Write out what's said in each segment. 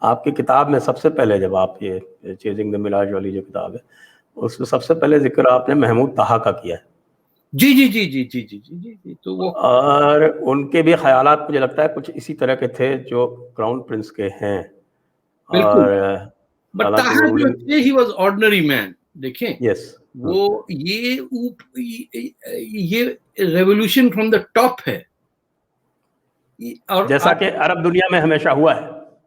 آپ کی کتاب میں سب سے پہلے جب آپ یہ چیزنگ دا ملاج والی جو کتاب ہے اس میں سب سے پہلے ذکر آپ نے محمود طہا کا کیا ہے. جی جی جی جی جی جی جی جی تو وہ اور ان کے بھی خیالات مجھے لگتا ہے کچھ اسی طرح کے تھے جو کراؤن پرنس کے ہیں. بالکل. اور بٹ حالانکہ طاہر وہ جو رولنگ. تھے ہی واز آرڈنری مین. دیکھیں یس. وہ یہ ریولیوشن فرام دا ٹاپ ہے. اور جیسا کہ عرب دنیا میں ہمیشہ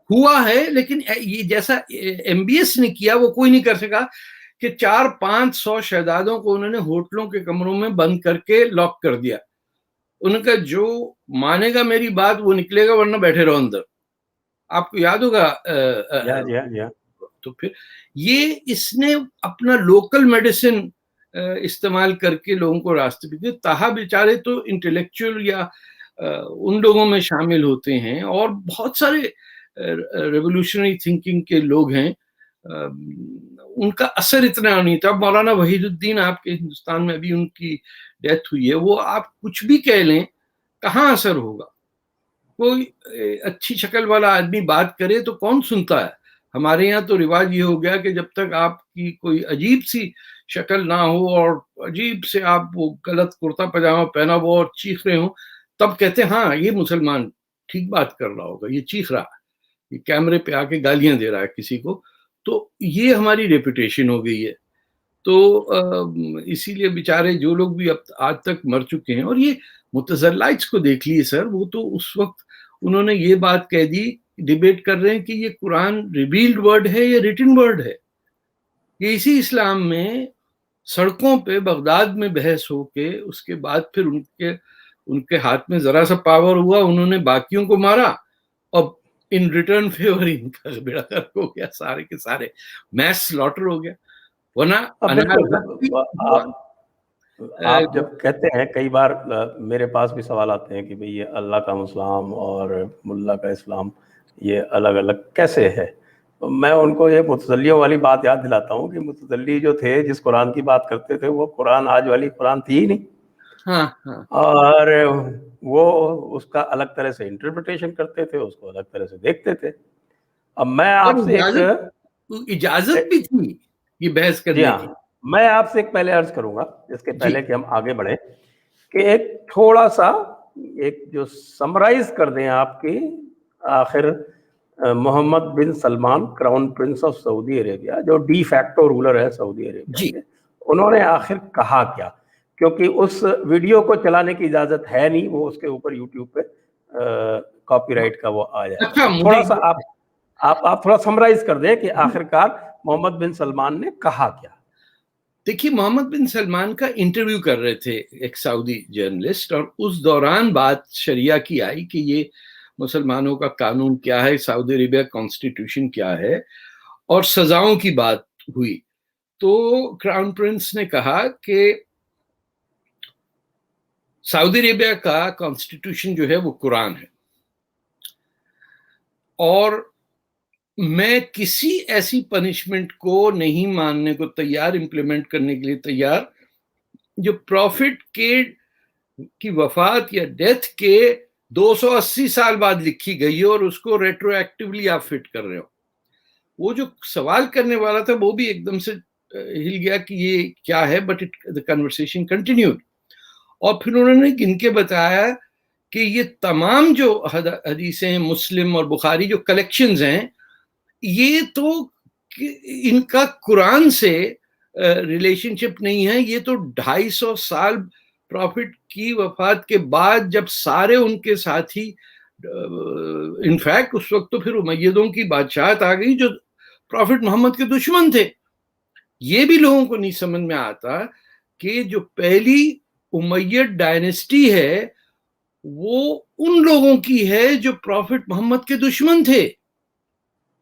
ہوا ہے لیکن یہ جیسا ایم بی ایس نے کیا وہ کوئی نہیں کر سکا کہ 400-500 شہزادوں کو انہوں نے ہوٹلوں کے کمروں میں بند کر کے لاک کر دیا. ان کا جو مانے گا میری بات وہ نکلے گا ورنہ بیٹھے رہو اندر. آپ کو یاد ہوگا تو پھر یہ اس نے اپنا لوکل میڈیسن استعمال کر کے لوگوں کو راستے بھی دیے. طہا بیچارے تو انٹلیکچوئل یا ان لوگوں میں شامل ہوتے ہیں اور بہت سارے ریولوشنری تھنکنگ کے لوگ ہیں. ان کا اثر اتنا نہیں تھا. مولانا وحید الدین آپ کے ہندوستان میں ابھی ان کی ڈیتھ ہوئی ہے. وہ آپ کچھ بھی کہہ لیں کہاں اثر ہوگا. کوئی اچھی شکل والا آدمی بات کرے تو کون سنتا ہے. ہمارے یہاں تو رواج یہ ہو گیا کہ جب تک آپ کی کوئی عجیب سی شکل نہ ہو اور عجیب سے آپ وہ غلط کرتا پاجامہ پہنا ہو اور چیخ رہے ہوں تب کہتے ہیں ہاں یہ مسلمان ٹھیک بات کر رہا ہوگا, یہ چیخ رہا ہے, یہ کیمرے پہ آ کے گالیاں دے رہا ہے کسی کو. تو یہ ہماری ریپوٹیشن ہو گئی ہے. تو اسی لیے بیچارے جو لوگ بھی اب آج تک مر چکے ہیں. اور یہ متزلائٹس کو دیکھ لیے سر, وہ تو اس وقت انہوں نے یہ بات کہہ دی, ڈیبیٹ کر رہے ہیں کہ یہ قرآن ریویلڈ ورڈ ہے یا ریٹن ورڈ ہے. یہ اسی اسلام میں سڑکوں پہ بغداد میں بحث ہو کے اس کے بعد پھر ان کے ہاتھ میں ذرا سا پاور ہوا, انہوں نے باقیوں کو مارا اور ان ریٹرن فیور ان کا بیڑا غرق ہو گیا. سارے کے سارے میس سلاٹر ہو گیا. آپ جب کہتے ہیں کئی بار میرے پاس بھی سوال آتے ہیں کہ بھئی یہ اللہ کا اسلام اور ملا کا اسلام یہ الگ الگ کیسے ہے. میں ان کو یہ متزلیوں والی بات یاد دلاتا ہوں کہ متزلی جو تھے جس قرآن کی بات کرتے تھے وہ قرآن آج والی قرآن تھی ہی نہیں. اور وہ اس کا الگ طرح سے انٹرپریٹیشن کرتے تھے, اس کو الگ طرح سے دیکھتے تھے. اب میں آپ سے اجازت بھی تھی یہ بحث کرنے کی. میں آپ سے ایک پہلے عرض کروں گا اس کے پہلے کہ ہم آگے بڑھیں کہ ایک تھوڑا سا ایک جو سمرائز کر دیں آپ کی آخر Mohammed bin Salman crown prince of Saudi Arabia جو ڈی فیکٹو رولر ہے سعودی عربیہ کے, انہوں نے آخر کہا کیا. کیونکہ اس ویڈیو کو چلانے کی اجازت ہے نہیں, وہ اس کے اوپر یوٹیوب پہ کاپی رائٹ کا وہ آ جائے گا. تھوڑا سا آپ تھوڑا سمرائز کر دیں کہ آخرکار محمد بن سلمان نے کہا کیا. دیکھیے محمد بن سلمان کا انٹرویو کر رہے تھے ایک سعودی جرنلسٹ, اور اس دوران بات شریعہ کی آئی کہ یہ مسلمانوں کا قانون کیا ہے, سعودی عربیہ کانسٹیٹیوشن کیا ہے, اور سزاؤں کی بات ہوئی. تو کراؤن پرنس نے کہا کہ سعودی عربیہ کا کانسٹیٹیوشن جو ہے وہ قرآن ہے, اور میں کسی ایسی پنشمنٹ کو نہیں ماننے کو تیار, امپلیمنٹ کرنے کے لیے تیار جو پروفٹ کی وفات یا ڈیتھ کے 280 سال بعد لکھی گئی ہو اور اس کو ریٹرو ایکٹیولی آپ فٹ کر رہے ہو. وہ جو سوال کرنے والا تھا وہ بھی ایک دم سے ہل گیا کہ یہ کیا ہے, بٹ the conversation continued. اور پھر انہوں نے گن کے بتایا کہ یہ تمام جو حدیثیں مسلم اور بخاری جو کلیکشنز ہیں یہ تو ان کا قرآن سے ریلیشن شپ نہیں ہے, یہ تو 250 سال پروفٹ کی وفات کے بعد جب سارے ان کے ساتھی, انفیکٹ اس وقت تو پھر امیدوں کی بادشاہت آ گئی جو پروفٹ محمد کے دشمن تھے. یہ بھی لوگوں کو نہیں سمجھ میں آتا کہ جو پہلی امید ڈائنیسٹی ہے وہ ان لوگوں کی ہے جو پروفٹ محمد کے دشمن تھے.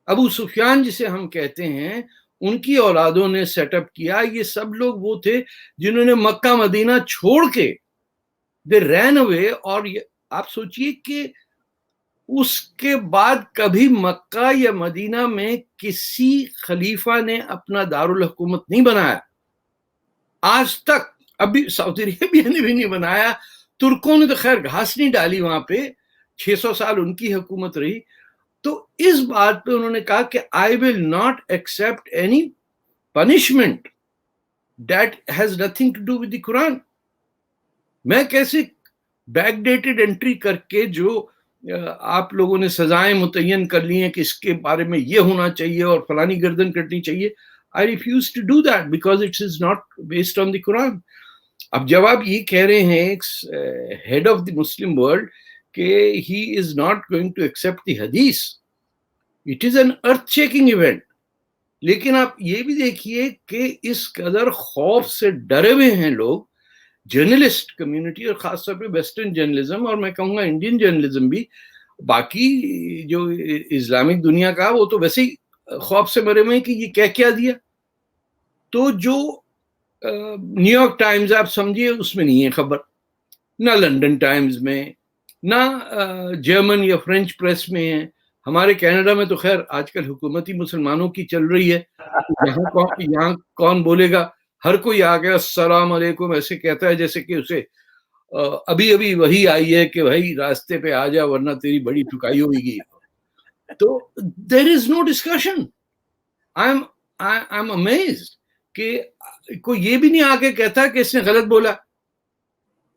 ابو سفیان جسے ہم کہتے ہیں ان کی اولادوں نے سیٹ اپ کیا. یہ سب لوگ وہ تھے جنہوں نے مکہ مدینہ چھوڑ کے دے رین اوے. اور آپ سوچئے کہ اس کے بعد کبھی مکہ یا مدینہ میں کسی خلیفہ نے اپنا دارالحکومت نہیں بنایا آج تک. ابھی سعودی عربیہ نے بھی نہیں بنایا. ترکوں نے تو خیر گھاس نہیں ڈالی وہاں پہ, 600 سال ان کی حکومت رہی. تو اس بات پہ انہوں نے کہا کہ I will not accept any punishment that has nothing to do with the قرآن. میں کیسے بیک ڈیٹڈ انٹری کر کے جو آپ لوگوں نے سزائیں متعین کر لی ہیں کہ اس کے بارے میں یہ ہونا چاہیے اور فلانی گردن کٹنی چاہیے, I refuse to do that because it is not based on the Quran. اب جب آپ یہ کہہ رہے ہیں head of the Muslim world کہ he is not going to accept the hadith, it is an earth shaking event. لیکن آپ یہ بھی دیکھیے کہ اس قدر خوف سے ڈرے ہوئے ہیں لوگ, جرنلسٹ کمیونٹی, اور خاص طور پہ ویسٹرن جرنلزم, اور میں کہوں گا انڈین جرنلزم بھی, باقی جو اسلامک دنیا کا وہ تو ویسے ہی خوف سے مرے ہوئے ہیں کہ یہ کیا دیا. تو جو نیو یارک ٹائمز آپ سمجھیے اس میں نہیں ہے خبر, نہ لنڈن ٹائمز میں, نہ جرمن یا فرینچ پریس میں ہے. ہمارے کینیڈا میں تو خیر آج کل حکومتی مسلمانوں کی چل رہی ہے, یہاں کون بولے گا, ہر کوئی آ گیا السلام علیکم ایسے کہتا ہے جیسے کہ اسے ابھی ابھی وہی آئی ہے کہ بھائی راستے پہ آ جا ورنہ تیری بڑی ٹھکائی ہوئے گی. تو دیر از نو ڈسکشن. آئی ایم امیزڈ کہ کوئی یہ بھی نہیں آ کے کہتا کہ اس نے غلط بولا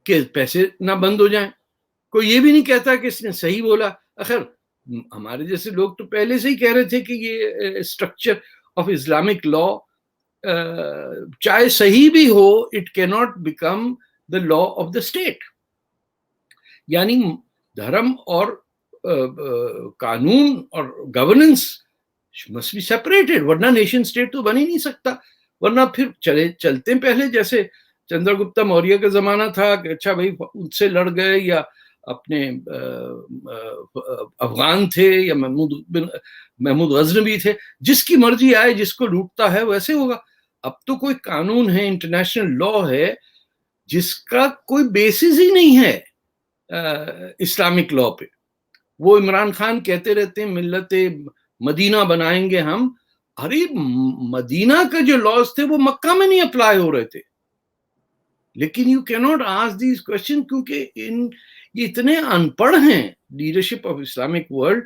کہ پیسے نہ بند ہو جائیں, کوئی یہ بھی نہیں کہتا کہ اس نے صحیح بولا. اخر ہمارے جیسے لوگ تو پہلے سے ہی کہہ رہے تھے کہ یہ اسٹرکچر آف اسلامک لا چاہے صحیح بھی ہو, اٹ کی not become the law of the state. یعنی دھرم اور قانون اور گورننس must be separated, ورنہ نیشن اسٹیٹ تو بن ہی نہیں سکتا. ورنہ پھر چلتے پہلے جیسے چندر گپتا موریہ کا زمانہ تھا کہ اچھا بھائی ان سے لڑ گئے, یا اپنے افغان تھے یا محمود غزنوی تھے, جس کی مرضی آئے جس کو لوٹتا ہے ویسے ہوگا. اب تو کوئی قانون ہے, انٹرنیشنل لا ہے جس کا کوئی بیسس ہی نہیں ہے اسلامک لا پہ. وہ عمران خان کہتے رہتے ہیں ملت مدینہ بنائیں گے ہم. ارے مدینہ کا جو لاز تھے وہ مکہ میں نہیں اپلائی ہو رہے تھے. لیکن یو کی ناٹ آسک دیز کوشچن کیونکہ یہ اتنے ان پڑھ ہیں لیڈرشپ آف اسلامک ورلڈ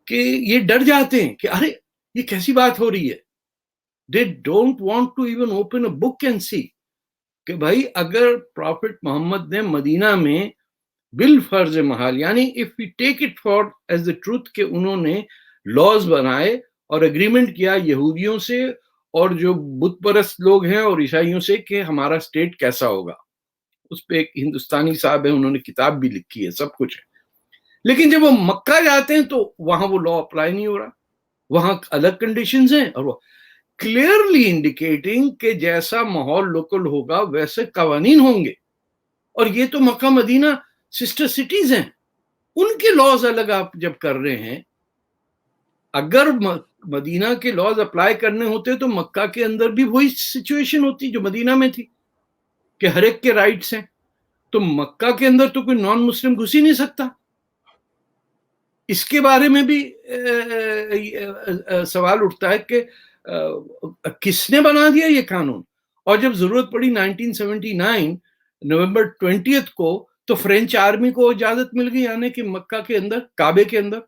کہ یہ ڈر جاتے ہیں کہ ارے یہ کیسی بات ہو رہی ہے. They don't want to even open a book and see کہ بھائی اگر پروفٹ محمد نے مدینہ میں بالفرض محال, یعنی if we take it for as the truth کہ انہوں نے لاز بنائے اور اگریمنٹ کیا یہودیوں سے اور جو بت پرست لوگ ہیں اور عیسائیوں سے کہ ہمارا اسٹیٹ کیسا ہوگا. اس پہ ایک ہندوستانی صاحب ہے, انہوں نے کتاب بھی لکھی ہے, سب کچھ ہے. لیکن جب وہ مکہ جاتے ہیں تو وہاں وہ لا اپلائی نہیں ہو رہا, وہاں الگ کنڈیشنز ہیں, اور وہ کلیئرلی انڈیکیٹنگ کہ جیسا ماحول لوکل ہوگا ویسے قوانین ہوں گے. اور یہ تو مکہ مدینہ سسٹر سٹیز ہیں, ان کے لاز الگ آپ جب کر رہے ہیں. اگر مدینہ کے لاز اپلائی کرنے ہوتے تو مکہ کے اندر بھی وہی سچویشن ہوتی جو مدینہ میں تھی کہ ہر ایک کے رائٹس ہیں. تو مکہ کے اندر تو کوئی نان مسلم گھس ہی نہیں سکتا. اس کے بارے میں بھی سوال اٹھتا ہے کہ کس نے بنا دیا یہ قانون. اور جب ضرورت پڑی 1979 نومبر 20 کو تو فرینچ آرمی کو اجازت مل گئی آنے کہ مکہ کے اندر کعبے کے اندر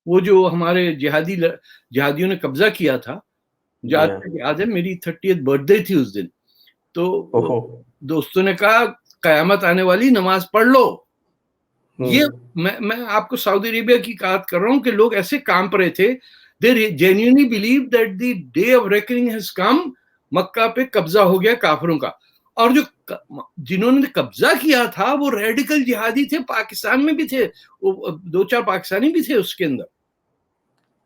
وہ جو ہمارے جہادیوں نے قبضہ کیا تھا. یاد ہے میری 30th برتھ ڈے تھی اس دن, تو دوستوں نے کہا قیامت آنے والی, نماز پڑھ لو. یہ میں آپ کو سعودی عربیہ کی بات کر رہا ہوں کہ لوگ ایسے کانپ رہے تھے. they genuinely believe that the day of reckoning has come. مکہ پہ قبضہ ہو گیا کافروں کا. اور جو جنہوں نے قبضہ کیا تھا وہ ریڈیکل جہادی تھے, پاکستان میں بھی تھے, 2-4 پاکستانی بھی تھے اس کے اندر.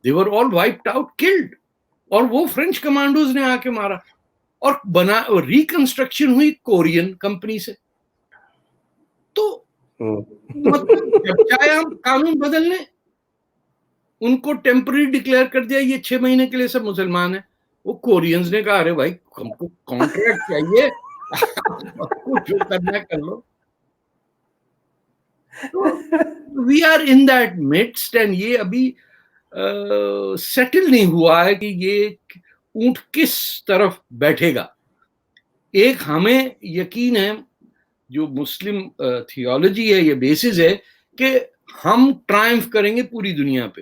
they were all wiped out, killed. اور وہ فرینچ کمانڈوز نے آ کے مارا اور ریکنسٹرکشن ہوئی کورین کمپنی سے. تو جب چاہے ہم قانون بدل لیں, ان کو ٹیمپرری ڈکلیئر کر دیا یہ 6 مہینے کے لیے سب مسلمان ہیں. وہ کورینز نے کہا ارے بھائی ہم کو کانٹریکٹ چاہیے, جو کرنا ہے کر لو. We are in that midst, and یہ ابھی سیٹل نہیں ہوا ہے کہ یہ اونٹ کس طرف بیٹھے گا. ایک ہمیں یقین ہے جو مسلم تھیولوجی ہے, یہ بیسس ہے کہ ہم ٹرائمف کریں گے پوری دنیا پہ.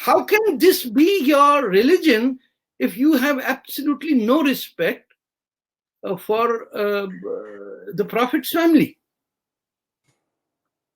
How can this be your religion if you have absolutely no respect for the Prophet's family?